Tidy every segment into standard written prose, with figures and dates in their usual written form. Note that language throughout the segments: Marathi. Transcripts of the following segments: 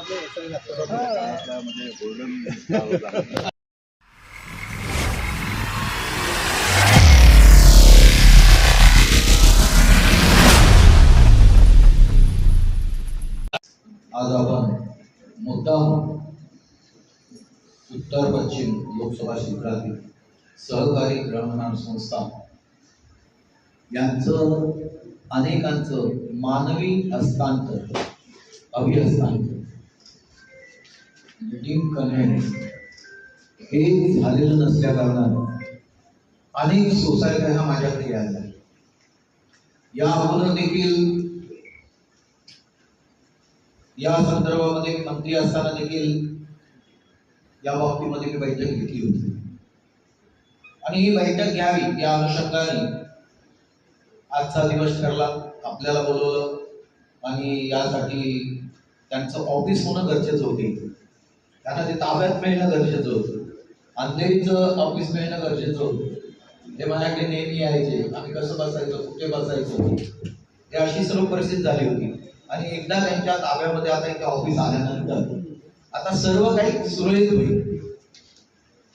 आज आपण मुद्दाम उत्तर पश्चिम लोकसभा क्षेत्रातील सहकारी गृहनिर्माण संस्था यांचं अनेकांचं मानवी हस्तांतर अभिहस्तांतर डीम कन्व्हेन्स हे झालेलं नसल्या कारणानं अनेक सोसायट्या ह्या माझ्याकडे यायला या अगोदर देखील या संदर्भामध्ये मंत्री असताना देखील या बाबतीमध्ये मी बैठक घेतली होती आणि ही बैठक घ्यावी या अनुषंगाने आजचा दिवस ठरला, आपल्याला बोलवलं आणि यासाठी त्यांचं ऑफिस होणं गरजेचं होते, त्यांना ते ताब्यात मिळणं गरजेचं होतं, अंधेरीचं ऑफिस मिळणं गरजेचं होतं। ते माझ्याकडे नेहमी यायचे, आम्ही कसं बसायचं, कुठे बसायचो, हे अशी सर्व परिस्थिती झाली होती आणि एकदा त्यांच्या ताब्यामध्ये आता इथे ऑफिस आल्यानंतर आता सर्व काही सुरळीत होईल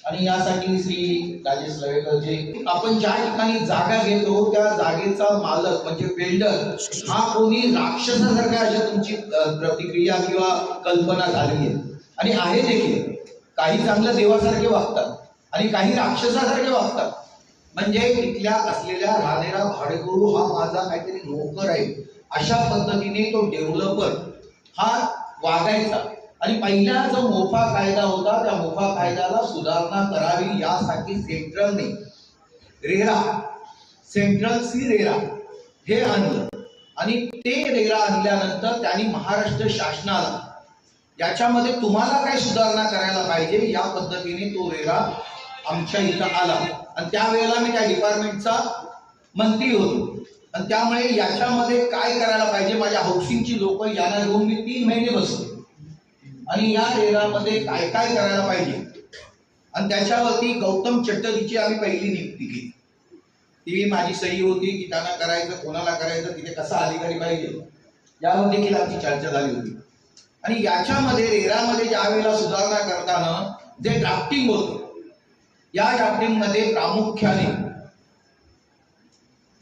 आणि यासाठी श्री राजेश लवेकरजी आपण ज्या ठिकाणी जागा घेतो त्या जागेचा मालक म्हणजे बिल्डर हा कोणी राक्षसासारखा अशा तुमची प्रतिक्रिया किंवा कल्पना झाली आहे आणि आहे देखील। काही चांगलं देवासारखे वागतात आणि काही राक्षसासारखे वागतात, म्हणजे तिथल्या असलेल्या राहणारा भाडेकरू हा माझा काहीतरी नोकर आहे अशा पद्धतीने तो डेव्हलपर हा वागायचा आणि पहिला जो मोफा कायदा होता त्या मोफा कायद्याला सुधारणा करावी यासाठी सेंट्रलने रेरा सेंट्रल सी रेरा हे आणलं आणि ते रेरा आणल्यानंतर त्यांनी महाराष्ट्र शासनाला याच्यामध्ये तुम्हाला काय सुधारणा करायला पाहिजे या पद्धतीने तो रेरा आमच्या इथं आला आणि त्यावेळेला मी त्या डिपार्टमेंटचा मंत्री होतो आणि त्यामुळे याच्यामध्ये काय करायला पाहिजे, माझ्या हाऊसिंगची लोक यांना घेऊन मी 3 महिने बसलो आणि या रेरामध्ये काय काय करायला पाहिजे आणि त्याच्यावरती गौतम चटर्जीची आम्ही पहिली नियुक्ती केली। ती माझी सही होती की त्यांना करायचं, कोणाला करायचं, तिथे कसा अधिकारी पाहिजे यावर देखील आमची चर्चा झाली होती आणि याच्यामध्ये रेरामध्ये ज्या वेळेला सुधारणा करताना जे ड्राफ्टिंग होतं या ड्राफ्टिंग मध्ये प्रामुख्याने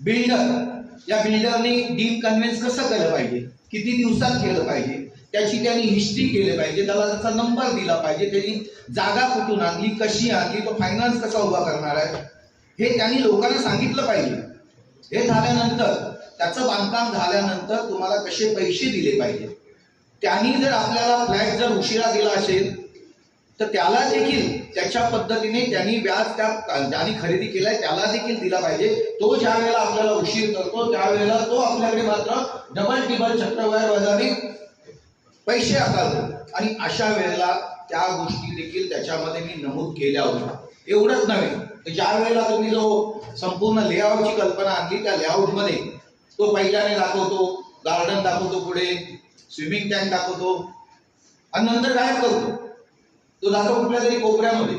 बिल्डर या बिल्डरने डीम कन्व्हेन्स कसं केलं पाहिजे, किती दिवसात केलं पाहिजे, त्याची त्यांनी हिस्ट्री केली पाहिजे, त्याला त्याचा नंबर दिला पाहिजे, त्यांनी जागा कुठून आणली, कशी आणली, तो फायनान्स कसा उभा करणार आहे हे त्यांनी लोकांना सांगितलं पाहिजे। हे झाल्यानंतर त्याचं बांधकाम झाल्यानंतर तुम्हाला कसे पैसे दिले पाहिजे, त्यांनी जर आपल्याला फ्लॅट जर उशिरा दिला असेल तर त्याला देखील त्याच्या पद्धतीने त्यांनी व्याज ज्यांनी खरेदी केलाय त्याला देखील दिला पाहिजे। तो ज्या वेळेला आपल्याला उशीर करतो त्यावेळेला तो आपल्याकडे मात्र डबल टिबल चक्रवाढ व्याजाने पैसे आकारतो आणि अशा वेळेला त्या गोष्टी देखील त्याच्यामध्ये मी नमूद केल्या होत्या। एवढंच नव्हे तर ज्या वेळेला तुम्ही जो संपूर्ण लेआउटची कल्पना आणली त्या लेआउट मध्ये तो पहिल्याने दाखवतो, गार्डन दाखवतो, पुढे स्विमिंग टँक दाखवतो आणि नंतर गायब करतो, तो जातो कुठल्या तरी कोपऱ्यामध्ये,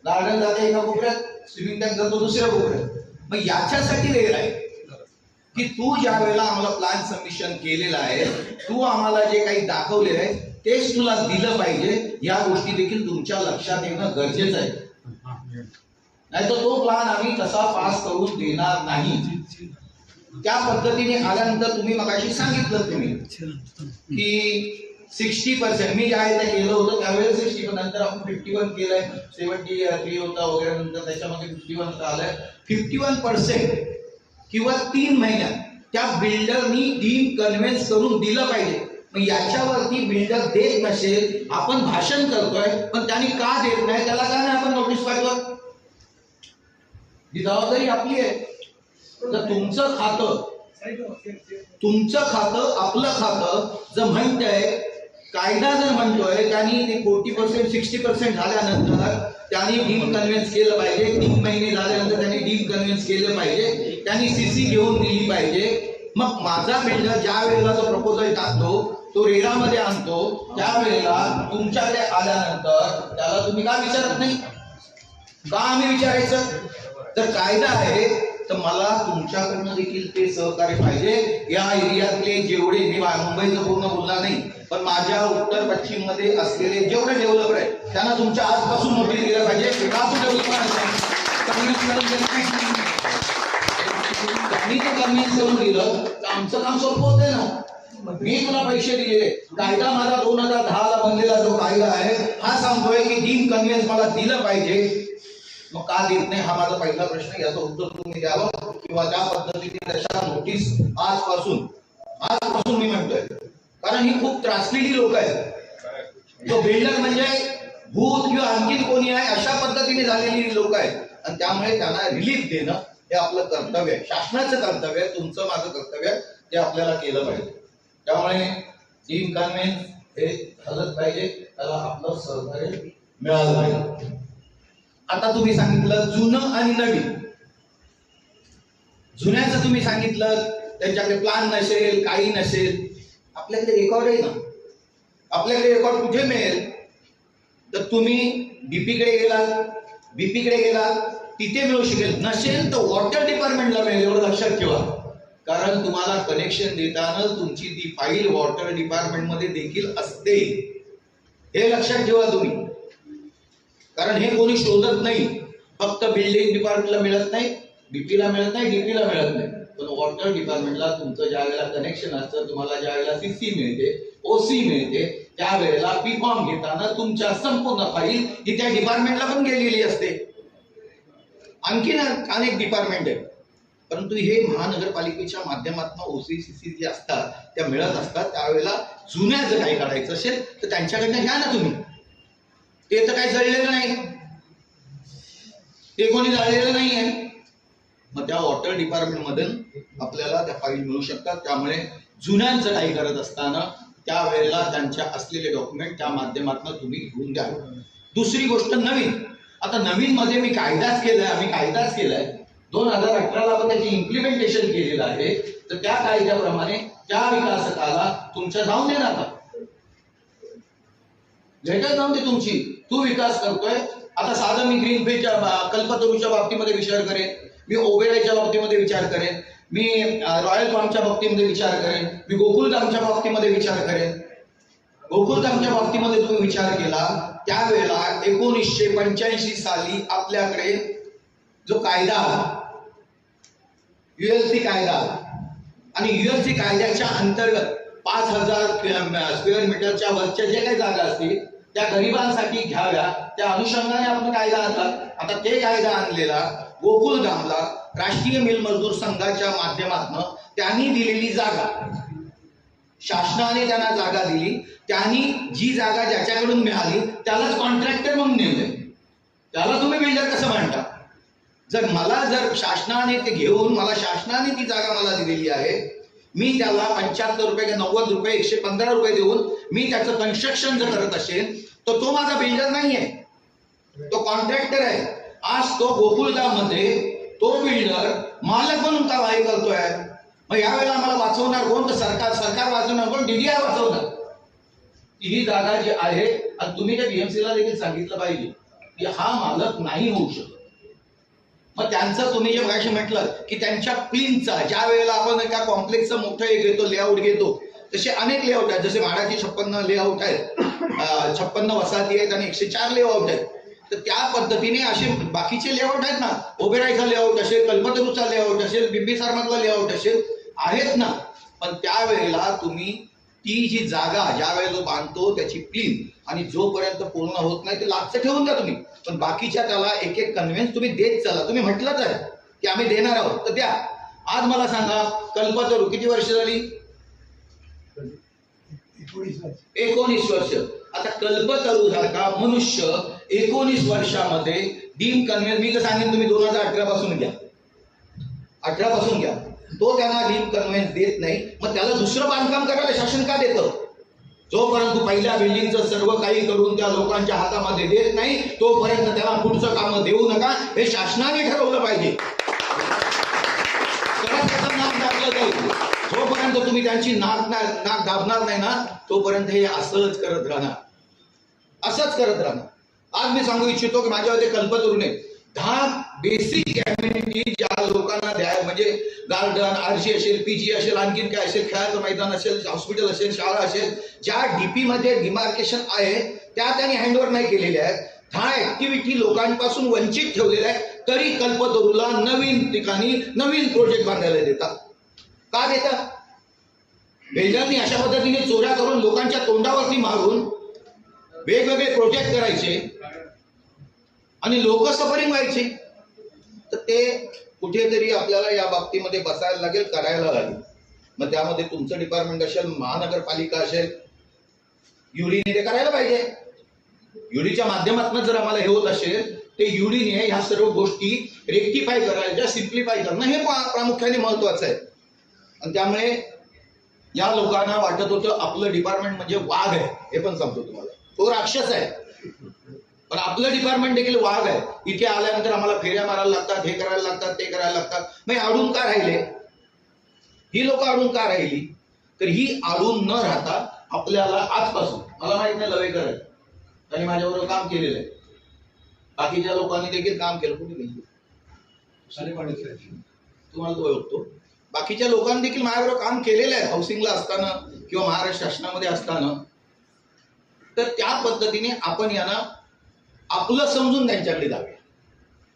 गार्डन जाते एका कोपऱ्यात, स्विमिंग टँक जातो दुसऱ्या कोपऱ्यात। मग याच्यासाठी रेर आहे की तू ज्या वेळेला आम्हाला प्लॅन सबमिशन केलेला आहे, तू आम्हाला जे काही दाखवलेलं आहे तेच तुला दिलं पाहिजे, या गोष्टी देखील तुमच्या लक्षात येणं गरजेचं आहे, नाहीतर तो प्लॅन आम्ही तसा पास करून देणार नाही। त्या पद्धतीने आल्यानंतर तुम्ही मगाशी सांगितलं तुम्ही की 60% मी ज्या वेळेला केलं होतं त्यावेळेला 60, नंतर आपण 51 केलंय, 73 होता वगैरे, नंतर त्याच्यामध्ये 51 आलंय। 51% किंवा 3 महिन्यात त्या बिल्डरनी डीम कन्व्हेन्स करून दिलं पाहिजे। मग याच्यावरती बिल्डर देत नसेल, आपण भाषण करतोय पण त्यांनी का देत नाही, त्याला का नाही आपण नोटीस पाठवत, ही जबाबदारी आपली आहे। तर तुमचं खातं आपलं खातं जर म्हणतंय, कायदा जर म्हणतोय त्यांनी ते 40% 60% झाल्यानंतर त्यांनी डीम कन्व्हेन्स केलं पाहिजे, 3 महिने झाल्यानंतर त्यांनी डीम कन्व्हेन्स केलं पाहिजे, त्यांनी सीसी घेऊन दिली पाहिजे। मग माझा बिल्डर ज्या वेळेला तो प्रपोजल टाकतो, तो रेरामध्ये आणतो, त्यावेळेला तुमच्याकडे आल्यानंतर त्याला तुम्ही का विचारत नाही, का आम्ही विचारायचं? तर कायदा आहे तर मला तुमच्याकडनं देखील ते सहकार्य पाहिजे. या एरियातले जेवढे, मी मुंबईचं पूर्ण बोलणार नाही, पण माझ्या उत्तर पश्चिम मध्ये असलेले जेवढे डेव्हलपर आहेत त्यांना तुमच्या आजपासून नोटीस दिलं पाहिजे. त्यांनी ते कन्व्हिन्स करून दिलं तर आमचं काम सोपं होतंय ना. मी तुला पैसे दिलेले, कायदा माझा 2010 ला बनलेला जो कायदा आहे हा सांगतोय की डीम कन्व्हिन्स मला दिलं पाहिजे. मग का देत नाही हा माझा पहिला प्रश्न. याचं उत्तर तुम्ही द्यावं किंवा त्या पद्धतीने तशा नोटीस आजपासून मी म्हणतोय, कारण ही खूप त्रासलेली लोक आहेत. तो बिल्डर म्हणजे भूत किंवा आणखीन कोणी आहे अशा पद्धतीने झालेली लोक आहेत, आणि त्यामुळे त्यांना रिलीफ देणं हे आपलं कर्तव्य आहे, शासनाचं कर्तव्य आहे, तुमचं माझं कर्तव्य आहे, ते आपल्याला केलं पाहिजे. त्यामुळे डीम कन्व्हिन्स हे झालंच पाहिजे, त्याला आपलं सहकार्य मिळालं पाहिजे. आता तुम्ही सांगितलं जुनं आणि नवीन. जुन्याचं तुम्ही सांगितलं त्यांच्याकडे प्लॅन नसेल, काही नसेल. आपल्याकडे रेकॉर्ड आहे ना. आपल्याकडे रेकॉर्ड कुठे मिळेल? तर तुम्ही बीपीकडे गेलात तिथे मिळू शकेल. नसेल तर वॉटर डिपार्टमेंटला मिळेल, एवढं लक्षात ठेवा. कारण तुम्हाला कनेक्शन देताना तुमची ती फाईल वॉटर डिपार्टमेंट मध्ये देखील असते, हे लक्षात ठेवा तुम्ही. कारण हे कोणी शोधत नाही. फक्त बिल्डिंग डिपार्टमेंटला मिळत नाही, बीपीला मिळत नाही, डीपीला मिळत नाही, पण वॉटर डिपार्टमेंटला तुमचं ज्या वेळेला कनेक्शन असतं, तुम्हाला ज्या वेळेला सीसी मिळते, ओसी मिळते, त्यावेळेला पी फॉर्म घेताना तुमच्या संपूर्ण फाईल ही त्या डिपार्टमेंटला पण गेलेली असते. आणखीन अनेक डिपार्टमेंट आहेत, परंतु हे महानगरपालिकेच्या माध्यमातून ओसी सीसी जे असतात त्या मिळत असतात. त्यावेळेला जुन्या जर काही काढायचं असेल तर त्यांच्याकडनं घ्या ना तुम्ही. ते तर काही जळलेलं नाही, ते कोणी जळलेलं नाही आहे. मग त्या वॉटर डिपार्टमेंट मधून आपल्याला त्या फाईल मिळू शकतात. त्यामुळे जुन्यांचं काही करत असताना त्यावेळेला त्यांच्या असलेले डॉक्युमेंट त्या माध्यमातून तुम्ही घेऊन द्या. दुसरी गोष्ट नवीन. आता नवीन मध्ये आम्ही कायदाच केलाय 2018ला आपण त्याची इम्प्लिमेंटेशन केलेलं आहे. तर त्या कायद्याप्रमाणे त्या विकासकाला तुमच्या जाऊन दे ना. आता लेटर जाऊन दे तुमची, तू विकास करतोय. आता साधं मी ग्रीनफील्डच्या कल्पतरूच्या बाबतीमध्ये विचार करेन, मी ओबेरायच्या बाबतीमध्ये विचार करेन, मी रॉयल फार्मच्या बाबतीमध्ये विचार करेन, मी गोकुलधामच्या बाबतीमध्ये विचार करेन. गोकुलधामच्या बाबतीमध्ये तुम्ही विचार केला त्यावेळेला 1985 साली आपल्याकडे जो कायदा ULC कायदा, आणि ULC कायद्याच्या अंतर्गत 5000 स्क्वेअर मीटरच्या वरच्या जे काही जागा असतील त्या गरिबांसाठी घ्याव्या, त्या अनुषंगाने आपण कायदा आणला. आता ते कायदा आणलेला गोकुलधामला राष्ट्रीय मिल मजदूर संघाच्या माध्यमातून त्यांनी दिलेली जागा, शासनाने त्यांना जागा दिली, त्यांनी जी जागा ज्याच्याकडून मिळाली त्यालाच कॉन्ट्रॅक्टर म्हणून नेमले. त्याला तुम्ही बिल्डर कसं म्हणता? जर शासनाने ते घेऊन, मला शासनाने ती जागा मला दिलेली आहे, मी त्याला 75 रुपये किंवा 90 रुपये 115 रुपये देऊन मी त्याचं कन्स्ट्रक्शन जर करत असेल तर तो माझा बिल्डर नाही आहे, तो कॉन्ट्रॅक्टर आहे. आज तो गोकुलधाममध्ये तो बिल्डर मालक म्हणून का वाही करतोय? मग यावेळेला आम्हाला वाचवणार कोण? तर सरकार वाचवणार कोण? DDI वाचवणार. ही जागा जी आहे, आणि तुम्ही त्या BMC ला देखील सांगितलं पाहिजे की हा मालक नाही होऊ शकत. मग त्यांचं तुम्ही जे मगाशी म्हटलं की त्यांच्या प्लीनचा, ज्या वेळेला आपण एका कॉम्प्लेक्सचं मोठं एक घेतो, लेआउट घेतो, तसे अनेक लेआउट आहेत. जसे म्हाडाची 56 लेआउट आहेत, 56 वसाहती आहेत आणि 104 लेआउट आहेत. तर त्या पद्धतीने असे बाकीचे लेआउट आहेत ना. ओबेरायचा लेआउट असेल, कल्पतरूचा लेआउट असेल, बिंबिसारमधला लेआउट असेल, आहेत ना. पण त्यावेळेला तुम्ही ती जी जागा ज्या वेळेला जो बांधतो त्याची प्लीन, आणि जोपर्यंत पूर्ण होत नाही ते लागचं ठेवून द्या तुम्ही. पण बाकीच्या त्याला एक एक कन्व्हिन्स तुम्ही देत चला. तुम्ही म्हटलंच आहे की आम्ही देणार आहोत, तर द्या. आज मला सांगा, कल्पतरू किती वर्ष झाली? 19 वर्ष. आता कल्पतरू सारखा मनुष्य 19 वर्षामध्ये डीम कन्व्हिन्स, मी तर सांगेन तुम्ही 2018 पासून घ्या, 18 पासून घ्या, तो त्यांना डीम कन्व्हिन्स देत नाही. मग त्याला दुसरं बांधकाम करायला शासन का देतं? जोपर्यंत पहिल्या बिल्डिंगचं सर्व काही करून त्या लोकांच्या हातामध्ये देत नाही तोपर्यंत त्याला पुढचं काम देऊ नका, हे शासनाने ठरवलं पाहिजे. जोपर्यंत तुम्ही त्यांची नाक दाबणार नाही ना, तोपर्यंत हे असंच करत राहणार. आज मी सांगू इच्छितो की माझ्यामध्ये कल्पतरूने 10 बेसिक ॲम्युनिटी ज्या लोकांना द्या, म्हणजे गार्डन, आरशी असेल, पीजी असेल, आणखीन काय असेल, खेळाचं मैदान असेल, हॉस्पिटल असेल, शाळा असेल, ज्या डीपी मध्ये डिमार्केशन आहे त्या त्यांनी हँडओव्हर नाही केलेल्या आहेत. 10 ऍक्टिव्हिटी लोकांपासून वंचित ठेवलेल्या आहेत, तरी कल्पतरूला नवीन ठिकाणी नवीन प्रोजेक्ट बांधायला देतात. का देतात? बिल्डरनी अशा पद्धतीने चोऱ्या करून लोकांच्या तोंडावरती मारून वेगवेगळे प्रोजेक्ट करायचे आणि लोक सफरिंग व्हायचे. तर ते कुठेतरी आपल्याला या बाबतीमध्ये बसायला लागेल, करायला लागेल. मग त्यामध्ये तुमचं डिपार्टमेंट असेल, महानगरपालिका असेल, युडीने ते करायला पाहिजे. युडीच्या माध्यमातून जर आम्हाला हे होत असेल, ते युडीने ह्या सर्व गोष्टी रेक्टिफाय करायच्या, सिम्प्लिफाय करणं हे प्रामुख्याने महत्वाचं आहे. आणि त्यामुळे या लोकांना वाटत होतं आपलं डिपार्टमेंट म्हणजे वाघ आहे. हे पण सांगतो तुम्हाला, तो राक्षस आहे, पण आपलं डिपार्टमेंट देखील वाघ आहे. इथे आल्यानंतर आम्हाला फेऱ्या मारायला लागतात, हे करायला लागतात, ते करायला लागतात. मग अडून का राहिले ही लोक? अडून का राहिली? तर ही अडून न राहता आपल्याला आजपासून, मला माहित नाही लवेकर आहे, त्यांनी माझ्याबरोबर काम केलेलं आहे, बाकीच्या लोकांनी देखील काम केलं. कुठे गेले तुम्हाला तो ओळखतो. बाकीच्या लोकांनी देखील माझ्याबरोबर काम केलेलं आहे, हाऊसिंगला असताना किंवा महाराष्ट्र शासनामध्ये असताना. तर त्या पद्धतीने आपण यांना आपलं समजून त्यांच्याकडे जाऊया,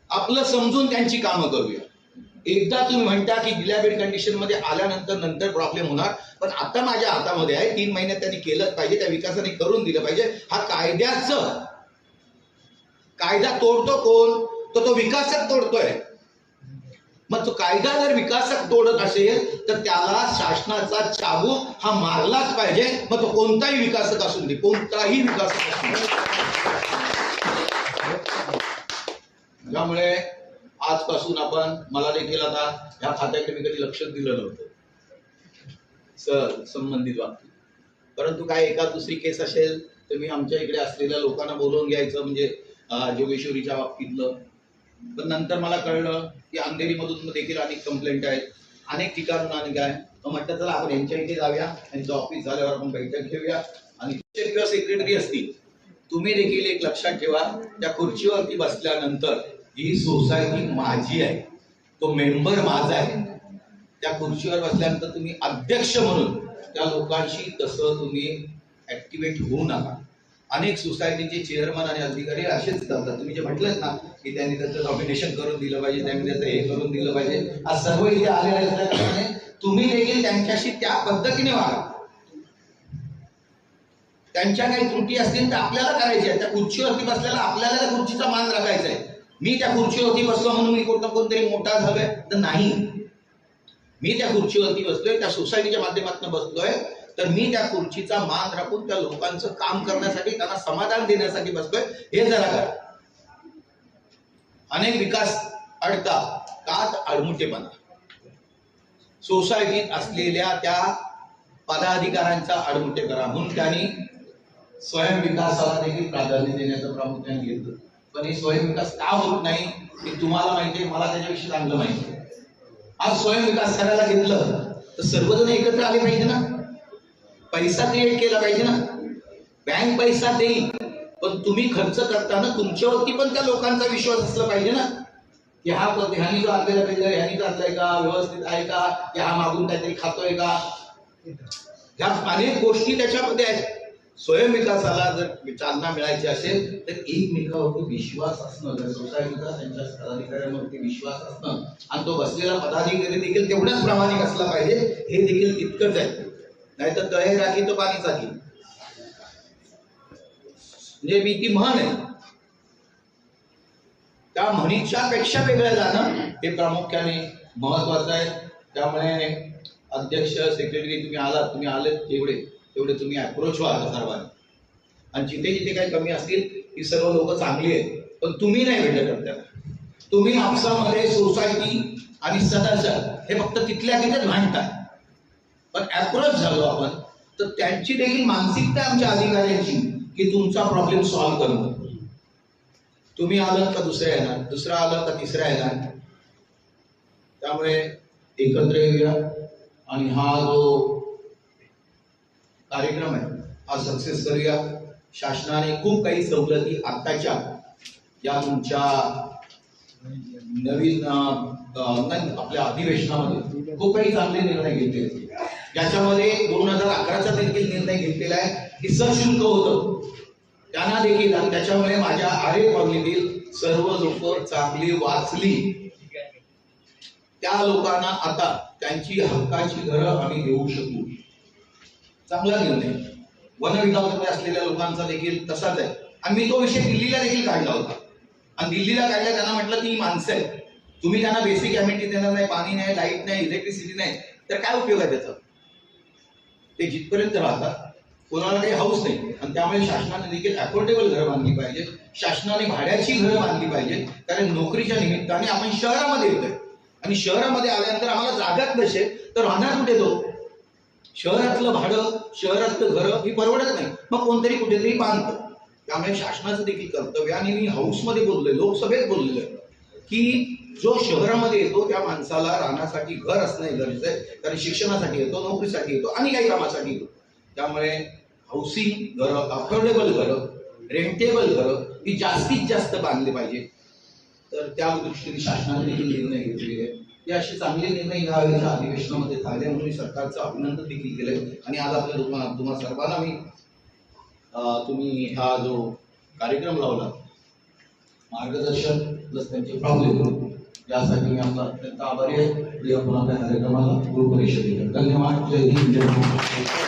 आपलं समजून त्यांची कामं करूया. एकदा तुम्ही म्हणता की डिलॅबिड कंडिशन मध्ये आल्यानंतर नंतर प्रॉब्लेम होणार, पण आता माझ्या हातामध्ये आहे, 3 महिन्यात त्यांनी केलंच पाहिजे, त्या विकासाने करून दिलं पाहिजे. हा कायदा तोडतो कोण? तो विकासक तोडतोय. मग तो कायदा जर विकासक तोडत असेल तर त्याला शासनाचा चाबूक हा मारलाच पाहिजे. मग तो कोणताही विकासक असू दे, कोणताही विकासक असू दे. त्यामुळे आजपासून आपण, मला देखील आता ह्या खात्याकडे मी कधी लक्ष दिलं नव्हतं सर संबंधित बाबतीत, परंतु काय एका दुसरी केस असेल तर मी आमच्या इकडे असलेल्या लोकांना बोलवून घ्यायचं, म्हणजे जोगेश्वरीच्या बाबतीतलं. पण नंतर मला कळलं की अंधेरीमधून देखील अनेक कंप्लेंट आहेत, अनेक ठिकाणून अनेक आहे. म्हटलं चला आपण यांच्या इथे जाऊया, त्यांचं ऑफिस झाल्यावर आपण बैठक घेऊया. आणि किंवा सेक्रेटरी असतील, तुम्ही देखील एक लक्षात ठेवा, त्या खुर्चीवरती बसल्यानंतर ही सोसायटी माझी आहे, तो मेंबर माझा आहे. त्या खुर्चीवर बसल्यानंतर तुम्ही अध्यक्ष म्हणून त्या लोकांशी तसं तुम्ही ऍक्टिव्हेट होऊ नका. अनेक सोसायटीचे चेअरमन आणि अधिकारी असेच करतात. तुम्ही जे म्हटलं ना की त्यांनी त्याचं नॉमिनेशन करून दिलं पाहिजे, त्यांनी त्याचं हे करून दिलं पाहिजे, आज सर्व इथे आलेले असल्याकारणाने तुम्ही देखील त्यांच्याशी त्या पद्धतीने वागा. त्यांच्या काही त्रुटी असतील तर आपल्याला करायची आहे. त्या खुर्चीवरती बसल्याला आपल्याला त्या खुर्चीचा मान राखायचा आहे. मी त्या खुर्चीवरती बसलो म्हणून मी कोणतरी मोठा झालोय तर नाही. मी त्या खुर्चीवरती बसलोय, त्या सोसायटीच्या माध्यमातून बसलोय, तर मी त्या खुर्चीचा मान राखून त्या लोकांचं काम करण्यासाठी, त्यांना समाधान देण्यासाठी बसलोय. हे जरा करा. अनेक विकास अडतात का? अडमुटेपणा. सोसायटीत असलेल्या त्या पदाधिकाऱ्यांचा अडमुटेपणा, म्हणून त्यांनी स्वयंविकासाला देखील प्राधान्य देण्याचं प्रामुख्याने घेतलं. पण हे स्वयंविकास का होत नाही हे तुम्हाला माहिती आहे, मला त्याच्याविषयी चांगलं माहिती आहे. आज स्वयंविकास करायला घेतलं तर सर्वजण एकत्र आले पाहिजे ना, पैसा क्रिएट केला पाहिजे ना. बँक पैसा देईल, पण तुम्ही खर्च करताना तुमच्यावरती पण त्या लोकांचा विश्वास असला पाहिजे ना, की ह्यानी जो आणलेला बिल्डर ह्यानीच आणलाय का, व्यवस्थित आहे का, की हा मागून काहीतरी खातोय का. ह्या अनेक गोष्टी त्याच्यामध्ये आहेत. स्वयंविकासाला जर चालना मिळायची असेल तर एकमेकावरती विश्वास असणं, जर सोसायटीचा त्यांच्या पदाधिकाऱ्यांवरती विश्वास असणं, आणि तो बसलेला पदाधिकारी देखील तेवढाच प्रामाणिक असला पाहिजे, हे देखील तितकंच आहे. नाहीतर तळे राखी तो पाणी चाकी, म्हणजे मी ती म्हण आहे, त्या म्हणीच्या पेक्षा वेगळं जाणं हे प्रामुख्याने महत्वाचं आहे. त्यामुळे अध्यक्ष, सेक्रेटरी तुम्ही आलेत तेवढे तुम्ही अप्रोच व्हा सर्वांनी, आणि जिथे जिथे काही कमी असतील ही सर्व लोक चांगली आहेत, पण तुम्ही नाही भेटत त्याला. तुम्ही आपसामध्ये सोसायटी आणि सदस्य हे फक्त तिथल्या तिथेच भांडताय. पण अप्रोच झालो आपण तर त्यांची देखील मानसिकता आमच्या अधिकाऱ्यांची की तुमचा प्रॉब्लेम सॉल्व्ह करणं. तुम्ही आलात का दुसऱ्या येणार, दुसरा आलात का तिसऱ्या येणार. त्यामुळे एकत्र येऊया आणि हा जो कार्यक्रम आहे हा सक्सेस करूया. शासनाने खूप काही सवलती आताच्या या तुमच्या नवीन आपल्या अधिवेशनामध्ये खूप काही चांगले निर्णय घेतले, ज्याच्यामध्ये 2011चा देखील निर्णय घेतलेला आहे की सशुल्क होतं त्यांना देखील, आणि त्याच्यामुळे माझ्या आरे कॉलनीतील सर्व लोक चांगली वाचली. त्या लोकांना आता त्यांची हक्काची घरं आम्ही देऊ शकू. चांगला निर्णय. वन विभागामध्ये असलेल्या लोकांचा देखील तसाच आहे. आणि मी तो विषय दिल्लीला देखील काढला होता, आणि दिल्लीला काढला त्यांना म्हटलं की ही माणसं आहेत, तुम्ही त्यांना बेसिक अॅमिनिटी देणार नाही, पाणी नाही, लाईट नाही, इलेक्ट्रिसिटी नाही, तर काय उपयोग आहे त्याचा? ते जिथपर्यंत राहतात, कोणाला काही हाऊस नाही, आणि त्यामुळे शासनाने देखील अफोर्डेबल घरं बांधली पाहिजे. शासनाने भाड्याची घरं बांधली पाहिजे, कारण नोकरीच्या निमित्ताने आपण शहरामध्ये येतोय, आणि शहरामध्ये आल्यानंतर आम्हाला जागाच नसेल तर राहणार कुठे तो? शहरातलं भाडं, शहरातलं घरं ही परवडत नाही, मग कोणतरी कुठेतरी बांधतं. त्यामुळे शासनाचं देखील कर्तव्य, आणि मी हाऊसमध्ये बोललोय, लोकसभेत बोललेलो आहे की जो शहरामध्ये येतो त्या माणसाला राहण्यासाठी घर असणं गरजेचं आहे, कारण शिक्षणासाठी येतो, नोकरीसाठी येतो, आणि काही कामासाठी येतो. त्यामुळे हाऊसिंग घरं, अफोर्डेबल घरं, रेंटेबल घरं ही जास्तीत जास्त बांधली पाहिजे. तर त्या दृष्टीने शासनाने देखील निर्णय घेतलेले आहेत. हे असे चांगले निर्णय या वेळेच्या अधिवेशनामध्ये झाले, म्हणून मी सरकारचं अभिनंदन देखील केलंय. आणि आज आपल्या तुम्हा सर्वांना मी तुम्ही हा जो कार्यक्रम लावला, मार्गदर्शन प्लस त्यांचे प्रॉब्लेम, यासाठी मी आपला अत्यंत आभारी आहे. पुन्हा आपल्या कार्यक्रमाला गुरुपरिषदेला धन्यवाद. जय हिंद, जय महाराष्ट्र.